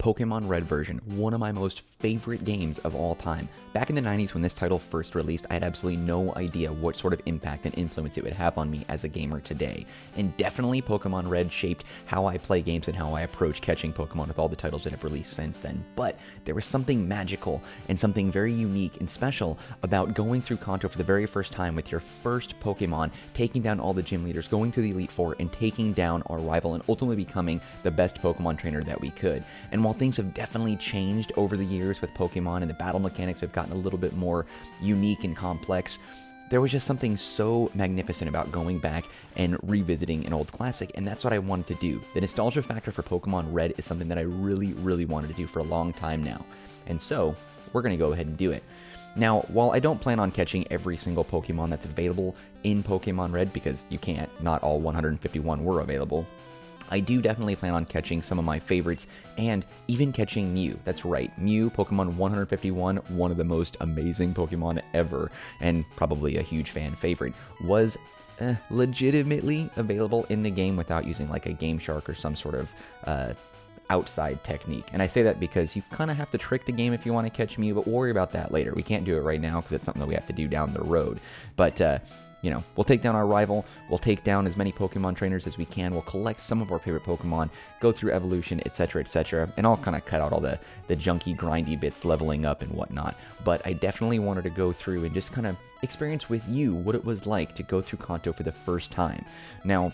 Pokémon Red version, one of my most favorite games of all time. Back in the 90s when this title first released, I had absolutely no idea what sort of impact and influence it would have on me as a gamer today. And definitely Pokémon Red shaped how I play games and how I approach catching Pokémon with all the titles that have released since then. But there was something magical and something very unique and special about going through Kanto for the very first time with your first Pokémon, taking down all the gym leaders, going to the Elite Four, and taking down our rival and ultimately becoming the best Pokemon trainer that we could. And while things have definitely changed over the years with Pokemon and the battle mechanics have gotten a little bit more unique and complex, there was just something so magnificent about going back and revisiting an old classic, and that's what I wanted to do. The nostalgia factor for Pokemon Red is something that I really wanted to do for a long time now, and so we're going to go ahead and do it. Now, while I don't plan on catching every single Pokemon that's available in Pokemon Red, because you can't, not all 151 were available, I do definitely plan on catching some of my favorites, and even catching Mew. That's right, Mew, Pokemon 151, one of the most amazing Pokemon ever, and probably a huge fan favorite, was legitimately available in the game without using like a Game Shark or some sort of outside technique. And I say that because you kind of have to trick the game if you want to catch Mew, but we'll worry about that later. We can't do it right now because it's something that we have to do down the road. But, you know, we'll take down our rival, we'll take down as many Pokemon trainers as we can, we'll collect some of our favorite Pokemon, go through evolution, etc., and I'll kind of cut out all the junky, grindy bits, leveling up and whatnot. But I definitely wanted to go through and just kind of experience with you what it was like to go through Kanto for the first time. Now,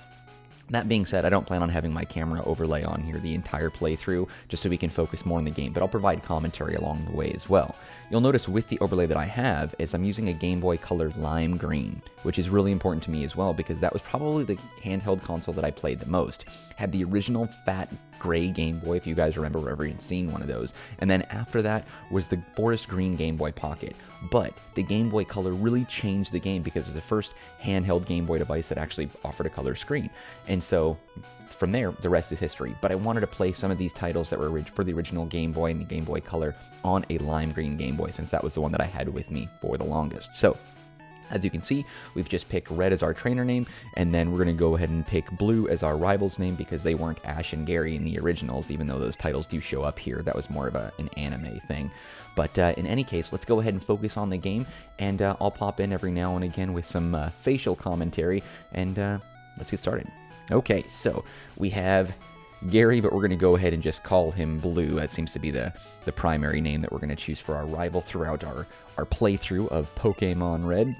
that being said, I don't plan on having my camera overlay on here the entire playthrough, just so we can focus more on the game, but I'll provide commentary along the way as well. You'll notice with the overlay that I have is I'm using a Game Boy Color lime green, which is really important to me as well, because that was probably the handheld console that I played the most. Had the original fat gray Game Boy, if you guys remember or ever seen one of those, and then after that was the forest green Game Boy Pocket. But the Game Boy Color really changed the game because it was the first handheld Game Boy device that actually offered a color screen. And so from there, the rest is history. But I wanted to play some of these titles that were for the original Game Boy and the Game Boy Color on a lime green Game Boy, since that was the one that I had with me for the longest. So as you can see, we've just picked Red as our trainer name, and then we're going to go ahead and pick Blue as our rival's name because they weren't Ash and Gary in the originals, even though those titles do show up here. That was more of an anime thing. But in any case, let's go ahead and focus on the game, and I'll pop in every now and again with some facial commentary, and let's get started. Okay, so we have Gary, but we're going to go ahead and just call him Blue. That seems to be the primary name that we're going to choose for our rival throughout our playthrough of Pokémon Red.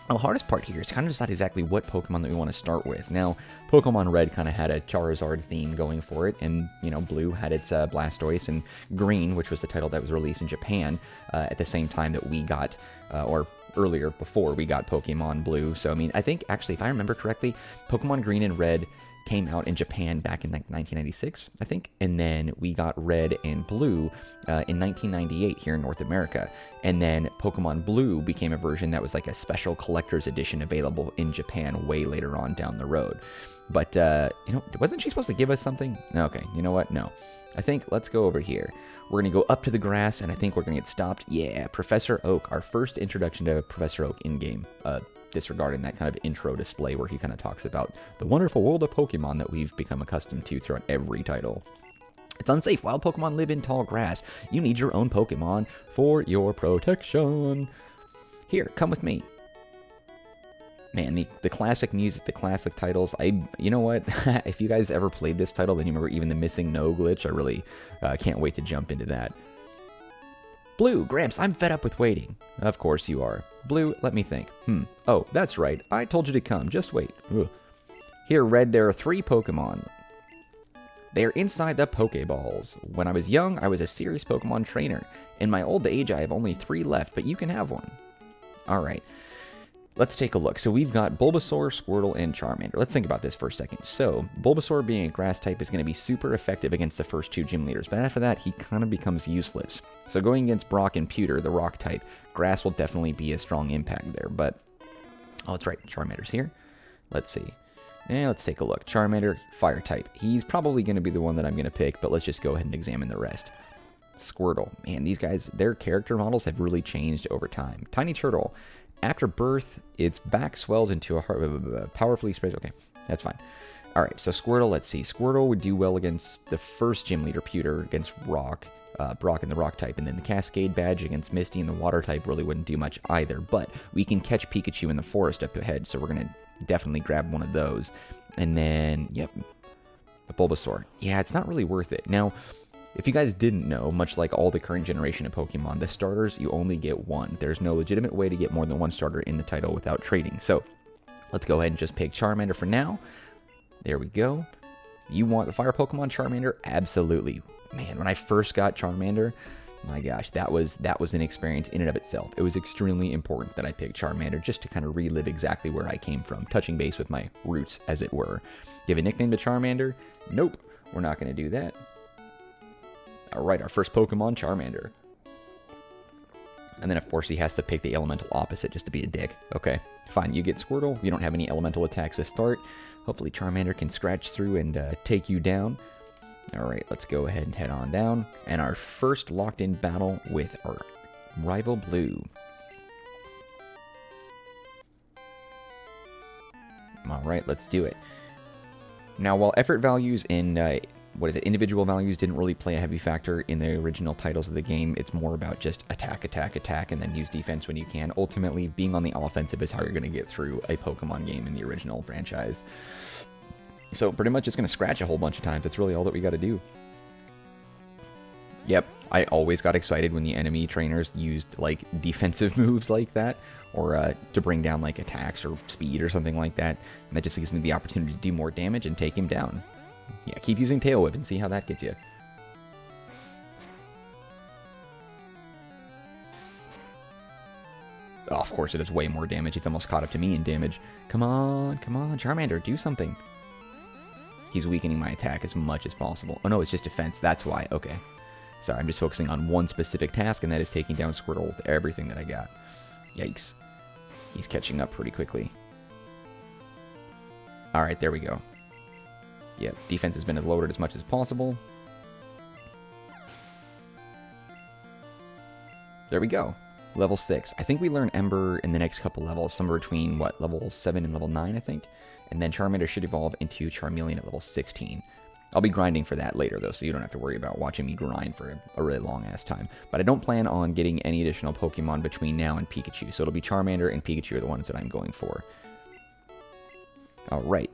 The hardest part here is to kind of decide exactly what Pokemon that we want to start with. Now, Pokemon Red kind of had a Charizard theme going for it, and, you know, Blue had its Blastoise, and Green, which was the title that was released in Japan at the same time that we got, or earlier, before we got Pokemon Blue. So, I mean, I think, actually, if I remember correctly, Pokemon Green and Red came out in Japan back in 1996, I think, and then we got Red and Blue in 1998 here in North America, and then Pokemon Blue became a version that was like a special collector's edition available in Japan way later on down the road. But, you know, wasn't she supposed to give us something? Okay, you know what? No. I think, let's go over here. We're going to go up to the grass, and I think we're going to get stopped. Yeah, Professor Oak, our first introduction to Professor Oak in-game, disregarding that kind of intro display where he kind of talks about the wonderful world of Pokemon that we've become accustomed to throughout every title. It's unsafe. Wild Pokemon live in tall grass. You need your own Pokemon for your protection. Here, come with me. Man, the classic music, the classic titles, you know what? If you guys ever played this title, then you remember even the Missing No glitch. I really can't wait to jump into that. Blue, Gramps, I'm fed up with waiting. Of course you are. Blue, let me think. Oh, that's right. I told you to come. Just wait. Ugh. Here, Red, there are 3 Pokemon. They are inside the Pokeballs. When I was young, I was a serious Pokemon trainer. In my old age, I have only 3 left, but you can have one. Alright. Let's take a look. So we've got Bulbasaur, Squirtle, and Charmander. Let's think about this for a second. So Bulbasaur, being a grass type, is going to be super effective against the first 2 gym leaders, but after that, he kind of becomes useless. So going against Brock and Pewter, the rock type, grass will definitely be a strong impact there, but... Oh, that's right. Charmander's here. Let's see. Let's take a look. Charmander, fire type. He's probably going to be the one that I'm going to pick, but let's just go ahead and examine the rest. Squirtle. Man, these guys, their character models have really changed over time. Tiny Turtle. After birth, its back swells into a heart, powerfully sprays. Okay, that's fine. Alright, so Squirtle, let's see. Squirtle would do well against the first gym leader, Pewter, against Brock in the Rock type, and then the Cascade Badge against Misty in the Water type really wouldn't do much either, but we can catch Pikachu in the forest up ahead, so we're going to definitely grab one of those. And then, yep, the Bulbasaur. Yeah, it's not really worth it. Now, if you guys didn't know, much like all the current generation of Pokemon, the starters, you only get one. There's no legitimate way to get more than one starter in the title without trading, so let's go ahead and just pick Charmander for now. There we go. You want the fire Pokemon Charmander? Absolutely. Man, when I first got Charmander, my gosh, that was an experience in and of itself. It was extremely important that I picked Charmander just to kind of relive exactly where I came from, touching base with my roots, as it were. Give a nickname to Charmander? Nope, we're not going to do that. Alright, our first Pokemon, Charmander. And then, of course, he has to pick the elemental opposite just to be a dick. Okay, fine, you get Squirtle. You don't have any elemental attacks to start. Hopefully Charmander can scratch through and take you down. Alright, let's go ahead and head on down. And our first locked-in battle with our rival Blue. Alright, let's do it. Now, while effort values in, individual values didn't really play a heavy factor in the original titles of the game, it's more about just attack, attack, attack, and then use defense when you can. Ultimately, being on the offensive is how you're going to get through a Pokemon game in the original franchise. So pretty much just going to scratch a whole bunch of times. That's really all that we got to do. Yep, I always got excited when the enemy trainers used like defensive moves like that, or to bring down like attacks or speed or something like that. And that just gives me the opportunity to do more damage and take him down. Yeah, keep using Tail Whip and see how that gets you. Oh, of course it does way more damage. He's almost caught up to me in damage. Come on, Charmander, do something. He's weakening my attack as much as possible. Oh no, it's just defense, that's why. Okay. Sorry, I'm just focusing on one specific task, and that is taking down Squirtle with everything that I got. Yikes. He's catching up pretty quickly. Alright, there we go. Yep, defense has been loaded as much as possible. There we go. Level 6. I think we learn Ember in the next couple levels, somewhere between, what, level 7 and level 9, I think? And then Charmander should evolve into Charmeleon at level 16. I'll be grinding for that later, though, so you don't have to worry about watching me grind for a really long-ass time. But I don't plan on getting any additional Pokemon between now and Pikachu, so it'll be Charmander and Pikachu are the ones that I'm going for. Alright.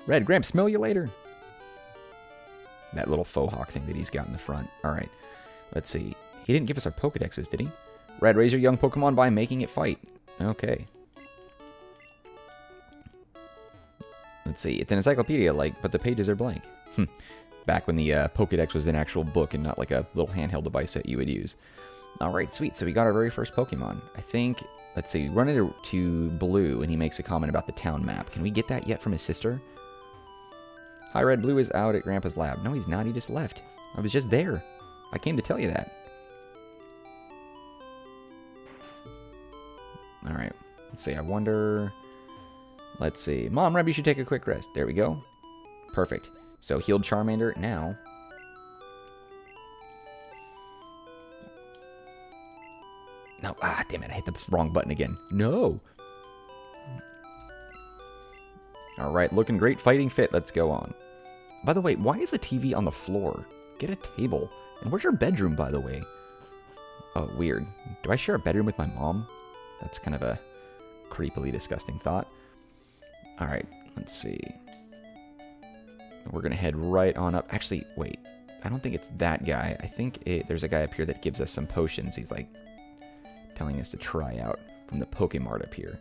Red, Gramps, smell you later. That little faux hawk thing that he's got in the front. Alright, let's see. He didn't give us our Pokedexes, did he? Red, raise your young Pokemon by making it fight. Okay. Let's see. It's an encyclopedia-like, but the pages are blank. Back when the Pokedex was an actual book and not like a little handheld device that you would use. Alright, sweet. So we got our very first Pokemon. I think, let's see, run into Blue, and he makes a comment about the town map. Can we get that yet from his sister? Hi, Red. Blue is out at Grandpa's lab. No, he's not. He just left. I was just there. I came to tell you that. Alright. Let's see. I wonder... Let's see. Mom, Red, you should take a quick rest. There we go. Perfect. So, healed Charmander. Now... No. Ah, damn it. I hit the wrong button again. No! Alright. Looking great. Fighting fit. Let's go on. By the way, why is the TV on the floor? Get a table. And where's your bedroom, by the way? Oh, weird. Do I share a bedroom with my mom? That's kind of a creepily disgusting thought. Alright, let's see. We're going to head right on up. Actually, wait. I don't think it's that guy. I think there's a guy up here that gives us some potions. He's like telling us to try out from the Pokemart up here.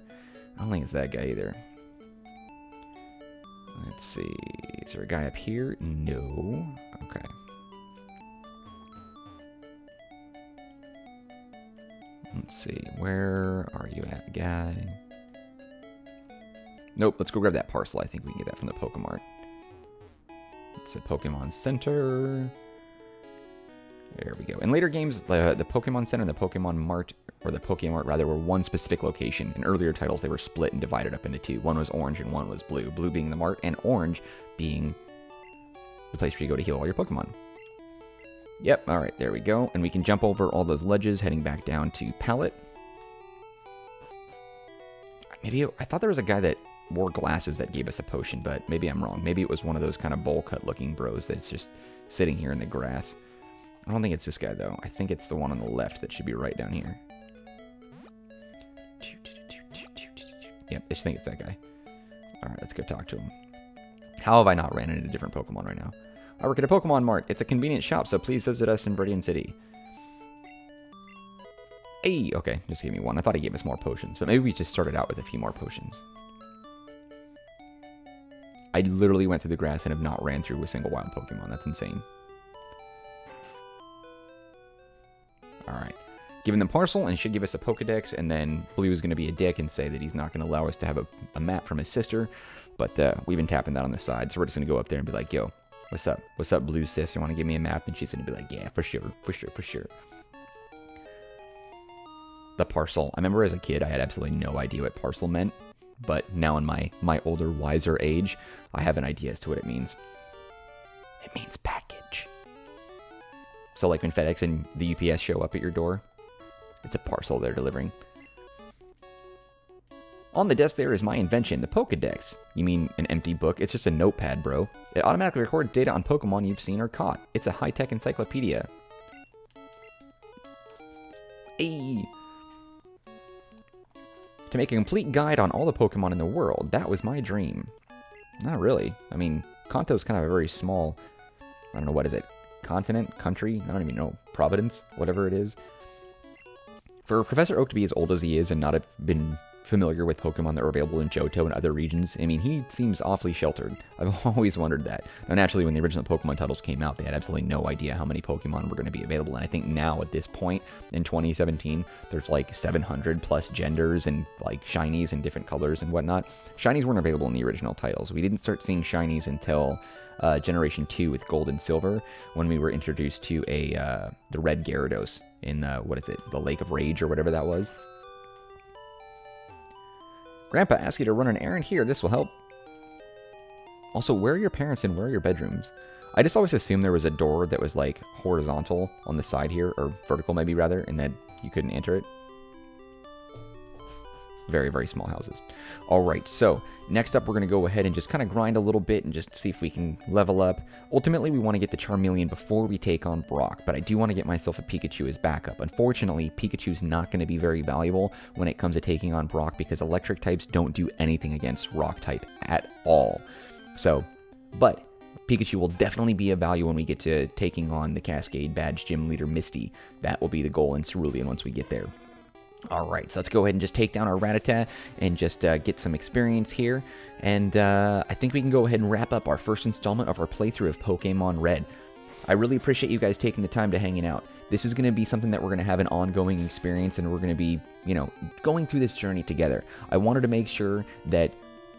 I don't think it's that guy either. Let's see. Is there a guy up here? No. Okay. Let's see. Where are you at, guy? Nope. Let's go grab that parcel. I think we can get that from the Pokemart. It's a Pokemon Center. There we go. In later games, the Pokemon Center and the Pokemon Mart, or the Pokemart rather, were one specific location. In earlier titles, they were split and divided up into two. One was orange and one was blue. Blue being the Mart, and orange being the place where you go to heal all your Pokemon. Yep, alright, there we go. And we can jump over all those ledges, heading back down to Pallet. Maybe, I thought there was a guy that wore glasses that gave us a potion, but maybe I'm wrong. Maybe it was one of those kind of bowl cut looking bros that's just sitting here in the grass. I don't think it's this guy, though. I think it's the one on the left that should be right down here. Yep, I think it's that guy. Alright, let's go talk to him. How have I not ran into different Pokemon right now? I work at a Pokemon Mart. It's a convenient shop, so please visit us in Viridian City. Hey, okay, just gave me one. I thought he gave us more potions, but maybe we just started out with a few more potions. I literally went through the grass and have not ran through a single wild Pokemon. That's insane. Alright. Giving them parcel, and should give us a Pokedex, and then Blue is going to be a dick and say that he's not going to allow us to have a map from his sister, but we've been tapping that on the side, so we're just going to go up there and be like, yo, what's up? What's up, Blue sis? You want to give me a map? And she's going to be like, yeah, for sure, for sure, for sure. The parcel. I remember as a kid, I had absolutely no idea what parcel meant, but now in my older, wiser age, I have an idea as to what it means. It means package. So like when FedEx and the UPS show up at your door, it's a parcel they're delivering. On the desk there is my invention, the Pokedex. You mean an empty book? It's just a notepad, bro. It automatically records data on Pokemon you've seen or caught. It's a high-tech encyclopedia. Hey. To make a complete guide on all the Pokemon in the world. That was my dream. Not really. I mean, Kanto's kind of a very small, I don't know, what is it? Continent? Country? I don't even know. Providence? Whatever it is. For Professor Oak to be as old as he is and not have been familiar with Pokemon that are available in Johto and other regions, I mean, he seems awfully sheltered. I've always wondered that. Now, naturally, when the original Pokemon titles came out, they had absolutely no idea how many Pokemon were going to be available, and I think now, at this point, in 2017, there's like 700 plus genders and like shinies in different colors and whatnot. Shinies weren't available in the original titles. We didn't start seeing shinies until Generation 2 with Gold and Silver, when we were introduced to the Red Gyarados in, what is it, the Lake of Rage or whatever that was. Grandpa asked you to run an errand here. This will help. Also, where are your parents and where are your bedrooms? I just always assumed there was a door that was like horizontal on the side here, or vertical maybe rather, and that you couldn't enter it. Very, very small houses. Alright, so next up we're going to go ahead and just kind of grind a little bit and just see if we can level up. Ultimately, we want to get the Charmeleon before we take on Brock, but I do want to get myself a Pikachu as backup. Unfortunately, Pikachu's not going to be very valuable when it comes to taking on Brock because electric types don't do anything against rock type at all. So, but Pikachu will definitely be of value when we get to taking on the Cascade Badge Gym Leader Misty. That will be the goal in Cerulean once we get there. Alright, so let's go ahead and just take down our Rattata and just get some experience here. And I think we can go ahead and wrap up our first installment of our playthrough of Pokémon Red. I really appreciate you guys taking the time to hanging out. This is going to be something that we're going to have an ongoing experience, and we're going to be, you know, going through this journey together. I wanted to make sure that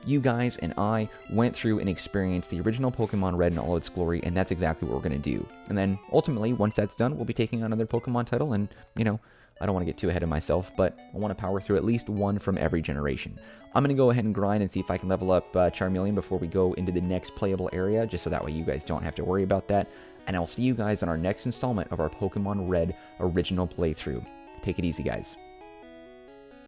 you guys and I went through and experienced the original Pokemon Red in all its glory, and that's exactly what we're going to do. And then, ultimately, once that's done, we'll be taking on another Pokemon title, and, you know, I don't want to get too ahead of myself, but I want to power through at least one from every generation. I'm going to go ahead and grind and see if I can level up Charmeleon before we go into the next playable area, just so that way you guys don't have to worry about that. And I'll see you guys in our next installment of our Pokemon Red original playthrough. Take it easy, guys.